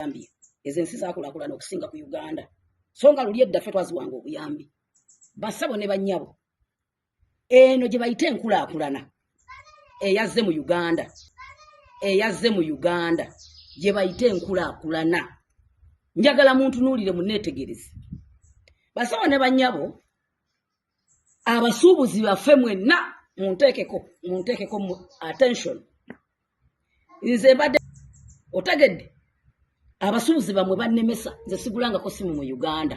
obuyambi ezensi zakulakulana okusinga ku Uganda so nga luli edda ffe twaziwanga obuyambi basabo ne bannyabo eno gye bayite enkulaakulana eyazze mu Uganda gye bayite enkulaakulana njagala muntu nuulire munneetegereze basabo ne bannyabo abasuubuzi baffe mwenna munteekeko mu attention nze mbadde otegedde abasuubuzi bamwe bannemesa nze sigulangako simu mu Uganda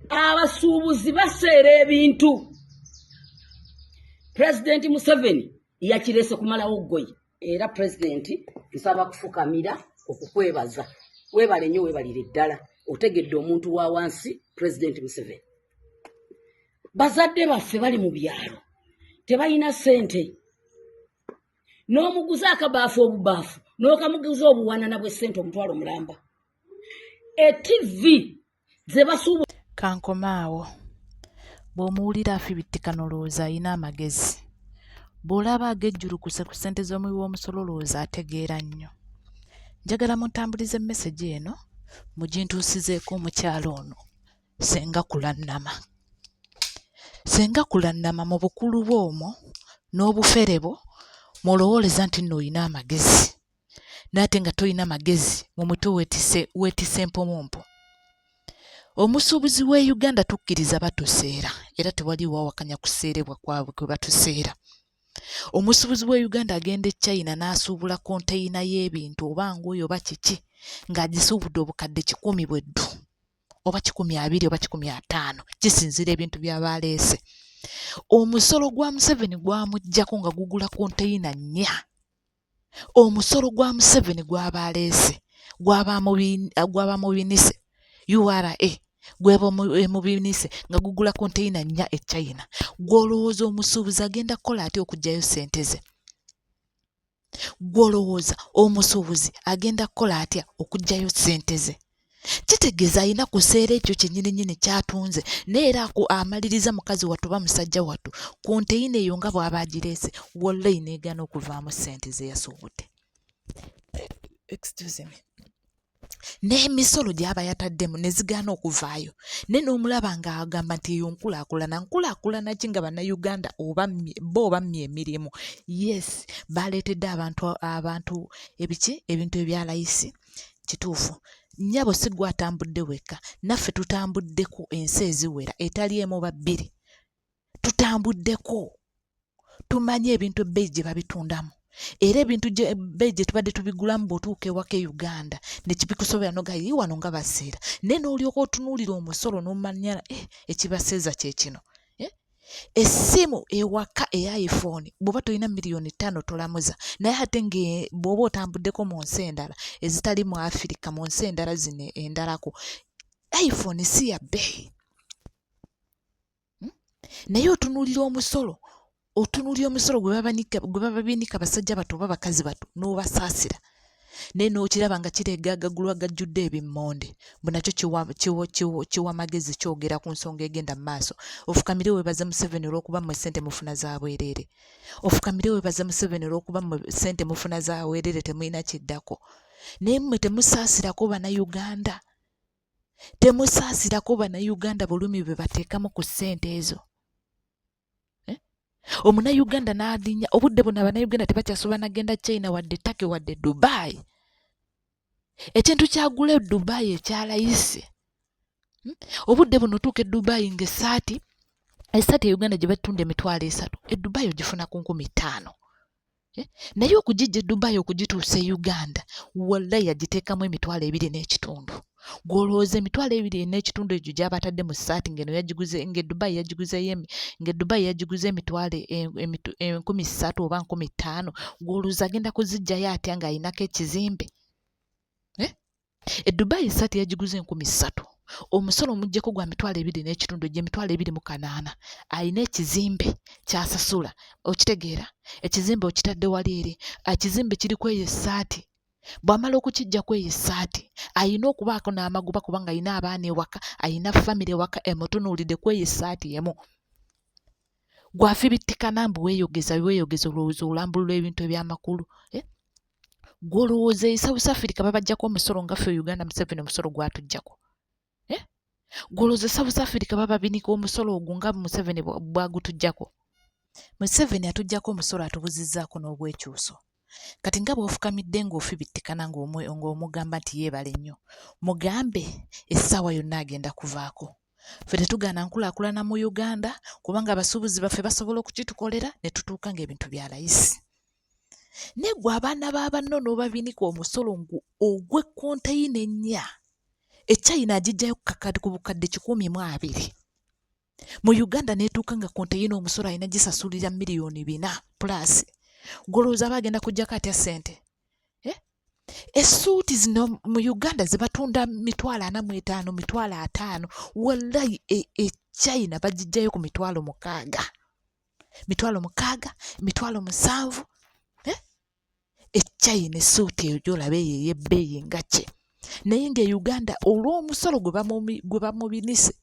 abasuubuzi baseera ebintu President Museveni yakirese kumalawo ggoyi era President nsaba kufukamira okukwebaza webale nnyo webalire ddala otegedde omuntu wa wansi President Museveni bazadde baffe bali mu byalo tebalina ssente n'omuguza akabaafu obubaafu n'okamuguza obuwanana bw'essente omutwalo mulamba TV ze basuubu kankomaawo bw'omuwulira afibittika nolowooza alina amagezi bw'olaba agejjulukuse ku ssente z'omuwi w'omusolo lowooza ategeera nnyo njagala muntambulize emmesegi eno mugintuusizeeko omukyalo ono senga kulannama mu bukulu bw'omwo n'obufere bwo mw'olowooleza nti nno olina amagezi naate nga tolina magezi mu mutwe weetise empomompo omusuubuzi w'e Uganda tukkiriza batuseera era tewali wawakanya kuseerebwa kwabwe kwe batuseera omusuubuzi w'e Uganda agenda e China n'asuubula konteyina y'ebintu oba nguyo oba kiki ng'agisuubudde obukadde 10 bweddu oba 20 oba 15 kisinzira ebintu by'abaleese omusolo gwa Museveni gwamuggyako nga gugula konteyina 4 omusolo gwa Museveni gw'abaleese gwaba mu binise URA gweba mu binise nga gugula konteyina 4 e China gwolowooza omusuubuzi agenda kukola ate okuggyayo ssente ze gwolowooza omusuubuzi agenda kukola atya okuggyayo ssente ze kitegeeza alina kuseera ekyo kyennyini kyatunze neera amaliriza mukazi wattu oba musajja wattu konteyina eyo nga bw'aba agireese wallahi neegaana okuvaamu ssente ze yasuubudde n'emisolo gy'aba yataddemu ne zigaana okuvaayo ne n'omulaba ng'agamba nti eyo nkulaakulana ki nga bannayuganda bo bammye emirimu yes baleetedde abantu ebintu ebya layisi kituufu nnyabo si gwe atambudde wekka naffe tutambuddeko ensi eziwera etali emu oba bbiri tutambuddeko tumanyi ebintu ebbeeyi gye babitundamu era ebintu ebbeeyi gye tubadde tubigulamu bw'otuuka ewaka e Uganda ne kibikusobera nogayi wano nga baseera naye n'olyoka otunuulira omusolo n'omanya ekibaseeza kye kino essimu ewaka eya iPhone bw'oba tolina $5,000,000 tolamuza naye ate bw'oba otambuddeko mu nsi endala ezitali mu Afirika mu nsi endala zino endalako iPhone si ya bbeeyi naye otunuulira omusolo gwe baba binika basajja bato oba bakazi bato n'obasaasira naye n'okiraba nga kireegagagulwa gajjudde ebimmonde bwe nakyo kiwa magezi kyogera ku nsonga egenda mu maaso ofukamire weebaza Museveni olw'okuba mmwe ssente mufuna za bwereere ofukamire weebaza Museveni olw'okuba mmwe ssente mufuna za bwereere temulina kiddako naye mmwe temusaasirako bannayuganda bulumi bwe bateekamu ku ssente ezo omunnayuganda n'alinnya obudde buno abannayuganda tebakyasobola nagenda China wadde Turkey wadde Dubai ekintu kyagula Dubai ekyalayise obudde buno otuuka e Dubai ng'essaati e Uganda gye batunda $3,000 e Dubai ogifuna ku 5,000 naye okugijja e Dubai okugituusa e Uganda wallahi yagiteekamu $2,250 gw'olowooza $2,250 egyo gy'abatadde mu ssaati ng'eno yagiguze ng'e Dubai yagiguze $3,000 oba 5,000 gw'olowooza agenda kuziggyayo atya ng'ayinako ekizimbe e Dubai essaati yagiguze $3,000 omusolo omuggyeko gwa $2,250 gye $2,280 alina ekizimbe ky'asasula okitegeera ekizimbe okitadde wali eri ekizimbe kiriko eyo essaati bw'amala okukijjaku eyo essaati alina okubaako n'amagoba kubanga alina abaana ewaka alina famire ewaka emutunuulidde ku eyo essaati emu gwafibittika nambu weeyogeza olowooza olambulula ebintu eby'amakulu Golowooza South Africa babajjako omusolo nga ffe Uganda Museveni omusolo gwatujjako. Golowooza South Africa bababinika omusolo ogwo nga Museveni bwagutujjako. Museveni atujjako omusolo atubuzizzaako n'obwekyuso. Kati nga bw'ofukamidde ng'ofibittikana ng'omugamba nti yeebale nnyo. Mugambe essaawa yonna agenda kuvaako. Ffe tetugaana nkulaakulana mu Uganda kubanga abasuubuzi baffe basobola okukitukolera ne tutuuka ng'ebintu bya layisi. Naye ggwe abaana b'abanno n'obabinika omusolo ogw'ekkonteyina ennya. China agiggyayo ku bukadde 120. Mu Uganda n'etuuka nga konteyina omusolo alina gisasulira miliyoni 4 plus. Golowooza bagenda kuggyako atya ssente? Essuuti zino mu Uganda ze batunda 45,000, 50,000. Wallahi China bagiggyayo ku 60,000. 60,000, 70,000. China essuuti eyo gy'olaba eyo ey'ebbeeyi nga kye. Naye ng'Uganda olw'omusolo gwe bamubinise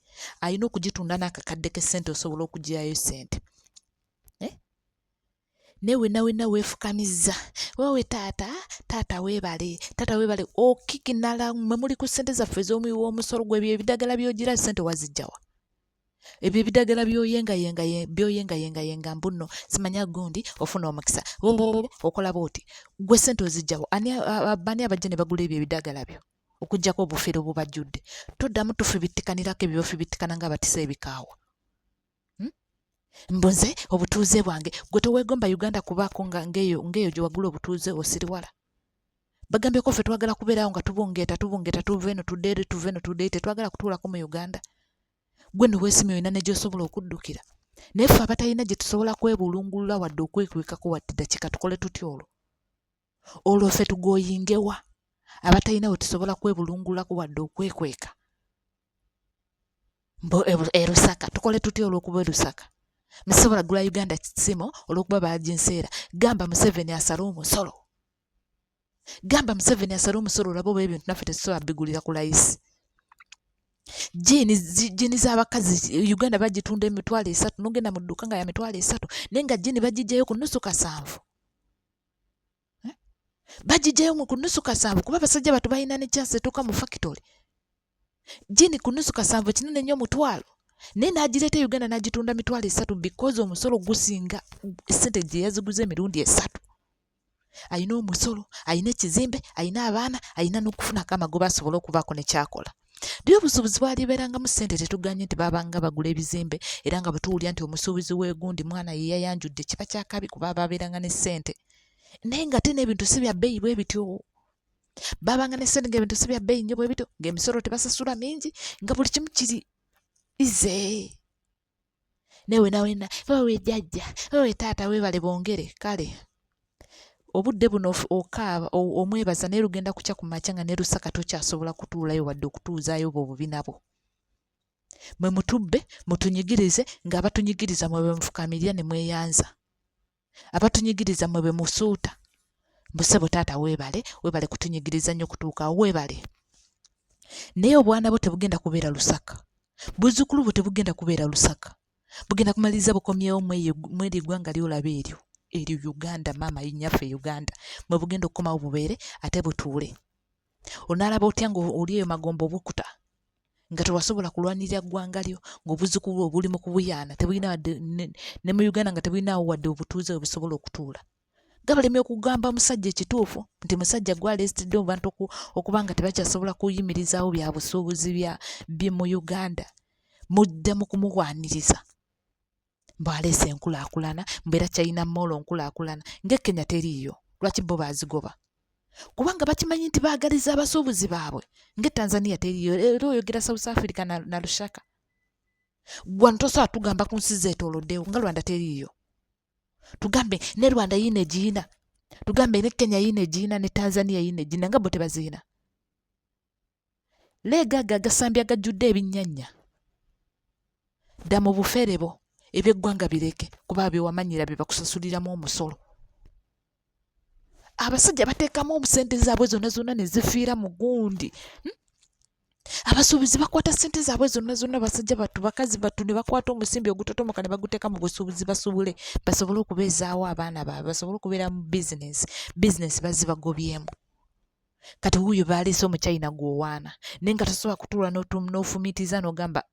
alina okugitunda n'akakadde k'essente osobola okugyayo ssente. Newe weefukamizza. Wowe taata weebale. Okikinala mwe muli ku ssente zaffe ez'omuwi w'omusolo gwe ebyo ebidagala by'ogira ssente waziggyawa. Ebyo ebidagala byoyengayenga mbuno simanya gundi ofuna omukisa. Okola booti. Gwe ssente oziggyawa. Bani abajja ne bagula ebyo ebidagala byo? Okuggyako obufere obubajjudde. Toddamu tufibittikanirako ebyo bafibittikana ng'abatisa ebikaawa. Mbonze obutuuze bwange. Gwe toweegomba Uganda kubaako ng'eyo gye wagula obutuuze osiriwala. Bagambyeko ffe twagala kubeerawo nga tubungeeta tuve eno tudde tetwagala kutuulako mu Uganda. Gwe ne weesimye olina ne gy'osobola okuddukira. Naye ffe abatalina gye tusobola kwebulungulula wadde okwekwekako wadde dakiika tukole tutya olwo? Olwo ffe tugooyingewa. Abatalina we tusobola kwebulungulako wadde okwekweka. Lusaka tukole tutya olw'okuba Lusaka? Musobola gula Uganda simu olw'okuba baginseera. Gamba Museveni asala omusolo. Olaba oba ebintu naffe tetusobola bigulira ku layisi. Jini z'abakazi Uganda bagitunda 3,000 n'ogenda mu dduuka nga ya 3,000 naye nga jini bagiggyayo ku nnusu 7. Bagiggyayo ku nnusu 7 kuba abasajja batu balina ne chance etuuka mu factory. Jini ku nnusu 7 kinene nnyo mutwalo. Naye n'agireeta Uganda n'agitunda 3,000 because omusolo gusinga ssente gye yaziguze emirundi 3. Alina omusolo, alina ekizimbe, alina abaana, alina n'okufunako amagoba asobola okubaako ne kyakola. Ddi obusuubuzi bwalibeerangamu ssente tetuganye nti babanga bagula ebizimbe era nga bwe tuwulira nti omusuubuzi w'egundi mwana ye yayanjudde kiba kyakabi kuba babeeranga ne ssente. Naye nga te n'ebintu si bya bbeeyi bwe bityo. Babanga ne ssente ng'ebintu si bya bbeeyi nnyo bwe bityo ng'emisolo tebasasula mingi nga buli kimu kiri ize. Newe wowe jjajja, wowe taata weebale bongere kale. Obudde buno okaaba omwebaza naye lugenda kukya ku makya nga ne Lusaka tokyasobola kutuulayo wadde okutuuzaayo bo bubi nabo. Mwe mutubbe mutunyigirize ng'abatunyigiriza mwe bwe mufukamirira ne mweyanza. Abatunyigiriza mwe bwe musuuta. Mbuse bwe taata weebale kutunyigiriza nnyo kutuuka weebale. Naye obwana bwo tebugenda kubeera Lusaka. Buzzukulu bwo tebugenda kubeera Lusaka. Bugenda kumaliriza bukomyewo mweri eggwanga ly'olaba eryo. Uganda mama yinyaffe Uganda mwe bugenda okukomawo bubeere ate butuule. Onaalaba otya ng'oli eyo magombo obukuta nga tewasobola kulwanirira ggwanga lyo ng'obuzzukulu obuli mu kubuyaana tebulina wadde ne mu Uganda nga tebulinawo wadde obutuuze bwe busobola okutuula. Gabalemye okugamba musajja ekituufu nti musajja gwalesitidde mu bantu okuba nga tebakyasobola kuyimirizaawo bya busuubuzi bye mu Uganda. Mudde mu kumugwaniriza. Mbwaleese enkulaakulana mbeera China Molo nkulaakulana ng'Ekenya teriiyo. Lwaki bo baazigoba? Kubanga bakimanyi nti baagaliza abasuubuzi baabwe ng'Etanzania teriiyo. Era oyogera South Africa na Lusaka. Gwe tosobola tugamba ku nsi zeetooloddewo nga Rwanda teriiyo. Tugambe ne Rwanda yine egiina. Tugambe ne Kenya yine egiina ne Tanzania yine egiina nga bo tebaziina. Leega agasambya gajjudde ebinnyanya. Dda mu bufere bo. Eby'eggwanga bireke kuba bye wamanyira bye bakusasuliramu omusolo. Abasajja bateekamu obusente zaabwe zonna ne zifiira mu gundi. abasuubuzi bakwata ssente zaabwe zonna basajja battu bakazi battu ne bakwata omusimbi ogutotomoka ne baguteeka mu busuubuzi basuubule basobole okubeezaawo abaana baabwe basobole okubeera mu bizinesi bazibagobyemu. Kati wuuyo baaleese omuchina gw'owaana naye nga tosobola kutuula n'ofumiitiza n'ogamba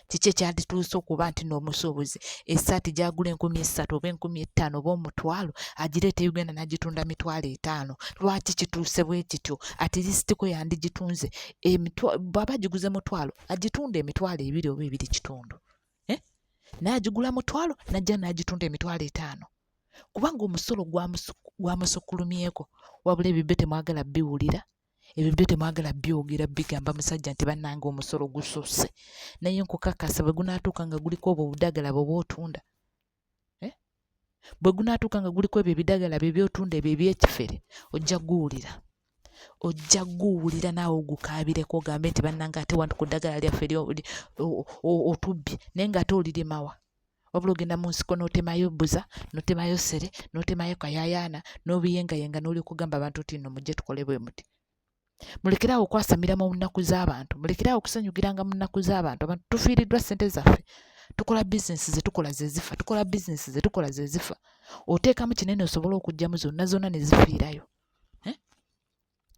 kiki ekyalituuse okuba nti n'omusuubuzi essaati gyagula 3,000 oba 5,000 oba omutwalo agireeta Uganda n'agitunda 5,000. Lwaki kituuse bwe kityo? At least ko yandigitunze bw'aba agiguze mutwalo agitunda 2,000 oba 2.5 naye agigula mutwalo najja n'agitunda 5,000. Kubanga omusolo gwamusukulumyeko wabula ebibbe temwagala biwulira ebibbe temwagala byogera bigamba musajja nti bannanga omusolo gususse naye nkukakasa bwe gunaatuuka nga guliko obwo obudagala bwe bootunda bwe gunaatuuka nga guliko ebyo ebidagala bye byotunda ebyo ebyekifere ojja guwulira naawe ogukaabireko ogambe nti bannanga ate wantu ku ddagala lyaffe otubbye naye ng'ate olirimawa wabula ogenda mu nsiko n'otemayo bbuza n'otemayo sere n'otemayo kayayaana n'obiyengayenga n'oli okugamba abantu nti nno mujje tukole bwe muti. Mulekerawo okwasamira mu nnaku z'abantu, mulekerawo okusanyukiranga mu nnaku z'abantu. Abantu tufiiriddwa ssente zaffe, tukola bizinesi ze tukola ze zifa oteekamu kinene osobole okuggyamu zonna ne zifiirayo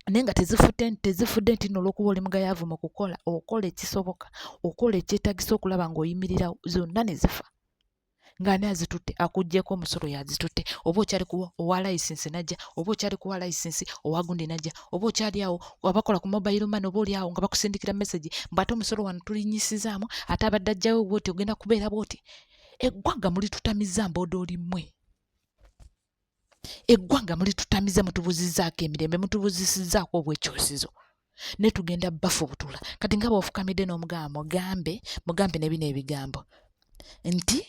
naye nga tezifudde nti nno olw'okuba oli mugayaavu mu kukola okola ekisoboka okola ekyetagisa okulaba ng'oyimirirawo zonna ne zifa. Ng'ani azitutte akuggyeko omusolo yazitutte oba okyali ku owa layisinsi najja oba okyali kuwa layisinsi owa gundi najja oba okyali awo abakola ku mobile money oba oli awo nga bakusindikira message mbate omusolo wano tulinyisizaamu ate abadde ajjawo bwoti ogenda kubeera bwoti. Eggwanga mulitutamiza mbodooli mmwe. Eggwanga mulitutamiza mutubuzizzaako emirembe mutubuzisizzaako obwekyosizo ne tugenda bafubutula. Kati nga bw'ofukamidde n'omugamba mugambe ne bino ebigambo nti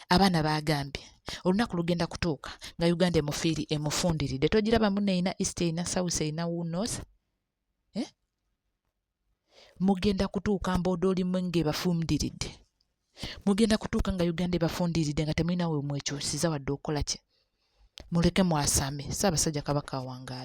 abaana bagambye olunaku lugenda kutuuka nga Uganda emufundiridde togiraba munne erina east erina south erina north mugenda kutuuka mbodooli mmwe ng'ebafundiridde mugenda kutuuka nga Uganda ebafundiridde nga temulina we mwekyusiza wadde okola ki muleke mwasame. Ssaabasajja Kabaka awangaale.